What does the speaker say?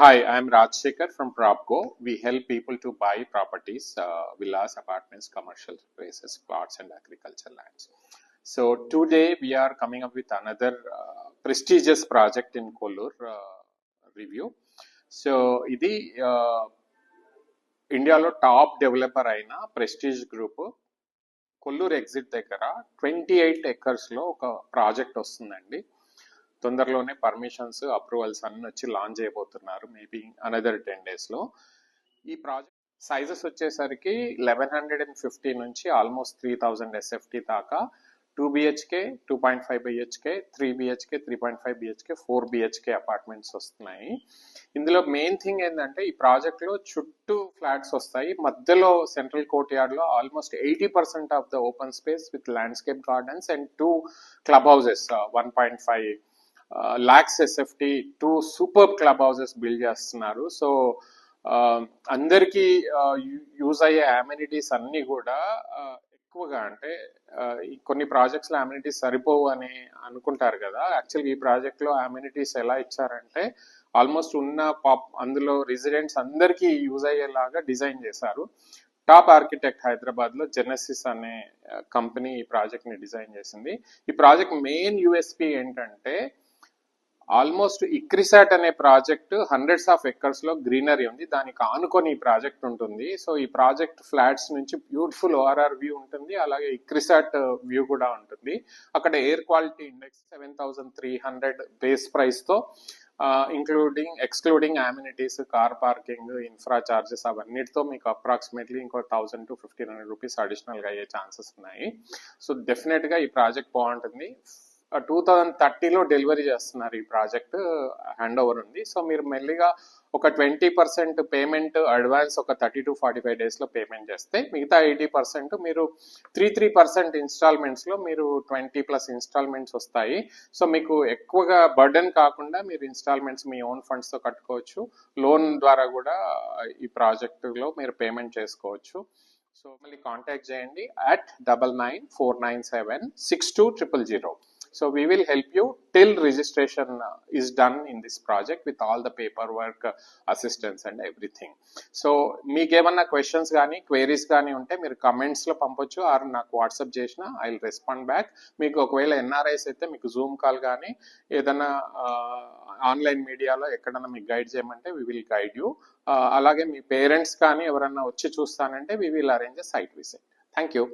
Hi, I'm Rajshekhar from PropGo. We help people to buy properties, villas, apartments, commercial spaces, plots, and agriculture lands. So today we are coming up with another prestigious project in Kollur review. So ఇది ఇండియాలో top developer అయిన prestige group Kolluru exit దగ్గర 28 acres ఒక project వస్తుందండి. తొందరలోనే permissions approvals అన్ని వచ్చి launch చేయబోతున్నారు మేబీ అనదర్ 10 days లో. ఈ ప్రాజెక్ట్ సైజెస్ వచ్చేసరికి 1150 నుంచి ఆల్మోస్ట్ 3000 SFT దాకా 2 BHK, 2.5 BHK, 3 BHK, 3.5 BHK, 4 BHK apartments వస్తున్నాయి. ఇందులో మెయిన్ థింగ్ ఏంటంటే ఈ ప్రాజెక్ట్ లో చుట్టూ ఫ్లాట్స్ వస్తాయి. మధ్యలో సెంట్రల్ కోర్ట్ యార్డ్ లో almost 80% of the open space with landscape gardens and 2 club houses 1.5 lakhs SFT 2 super club houses build చేస్తున్నారు. సో అందరికీ యూజ్ అయ్యే అమ్యూనిటీస్ అన్ని కూడా ఎక్కువగా అంటే కొన్ని ప్రాజెక్ట్స్ లో అమ్యూనిటీస్ సరిపోవు అని అనుకుంటారు కదా. యాక్చువల్గా ఈ ప్రాజెక్ట్ లో అమ్యూనిటీస్ ఎలా ఇచ్చారంటే ఆల్మోస్ట్ ఉన్న అందులో రెసిడెంట్స్ అందరికీ యూజ్ అయ్యేలాగా డిజైన్ చేశారు. టాప్ ఆర్కిటెక్ట్ హైదరాబాద్ లో జెనెసిస్ అనే కంపెనీ ఈ ప్రాజెక్ట్ ని డిజైన్ చేసింది. ఈ ప్రాజెక్ట్ మెయిన్ యూఎస్పి ఏంటంటే ఆల్మోస్ట్ ఇక్రిసాట్ అనే ప్రాజెక్ట్ హండ్రెడ్స్ ఆఫ్ ఎకర్స్ లో గ్రీనరీ ఉంది, దానికి ఆనుకొని ఈ ప్రాజెక్ట్ ఉంటుంది. సో ఈ ప్రాజెక్ట్ ఫ్లాట్స్ నుంచి బ్యూటిఫుల్ ఓఆర్ఆర్ వ్యూ ఉంటుంది, అలాగే ఇక్రిసాట్ వ్యూ కూడా ఉంటుంది. అక్కడ air quality index 7300 base price తో excluding amenities, car parking, infra charges అవన్నిటితో మీకు అప్రాక్సిమేట్లీ ఇంకో 1000 to 1500 రూపీస్ అడిషనల్ గా అయ్యే ఛాన్సెస్ ఉన్నాయి. సో డెఫినెట్ గా ఈ ప్రాజెక్ట్ బాగుంటుంది. 2030లో డెలివరీ చేస్తున్నారు. ఈ ప్రాజెక్ట్ హ్యాండ్ ఓవర్ ఉంది. సో మీరు మెల్లిగా ఒక 20% పేమెంట్ అడ్వాన్స్ ఒక 30 to 45 days లో పేమెంట్ చేస్తే మిగతా 80% మీరు 3% ఇన్స్టాల్మెంట్స్ లో మీరు 20+ ఇన్స్టాల్మెంట్స్ వస్తాయి. సో మీకు ఎక్కువగా బర్డెన్ కాకుండా మీరు ఇన్స్టాల్మెంట్స్ మీ ఓన్ ఫండ్స్ తో కట్టుకోవచ్చు. లోన్ ద్వారా కూడా ఈ ప్రాజెక్ట్ లో మీరు పేమెంట్ చేసుకోవచ్చు. సో మళ్ళీ కాంటాక్ట్ చేయండి at 9949762000. So we will help you till registration is done in this project with all the paperwork, assistance and everything. So మీకు ఏమన్నా క్వశ్చన్స్ కానీ క్వైరీస్ కానీ ఉంటే మీరు కమెంట్స్ లో పంపొచ్చు, ఆర్ నాకు వాట్సాప్ చేసిన ఐ విల్ రెస్పాండ్ బ్యాక్. మీకు ఒకవేళ ఎన్ఆర్ఐస్ అయితే మీకు జూమ్ కాల్ కానీ ఏదైనా ఆన్లైన్ మీడియాలో ఎక్కడన్నా మీకు గైడ్ చేయమంటే వి విల్ గైడ్ యూ. అలాగే మీ పేరెంట్స్ కానీ ఎవరన్నా వచ్చి చూస్తానంటే we will arrange a site visit. Thank you.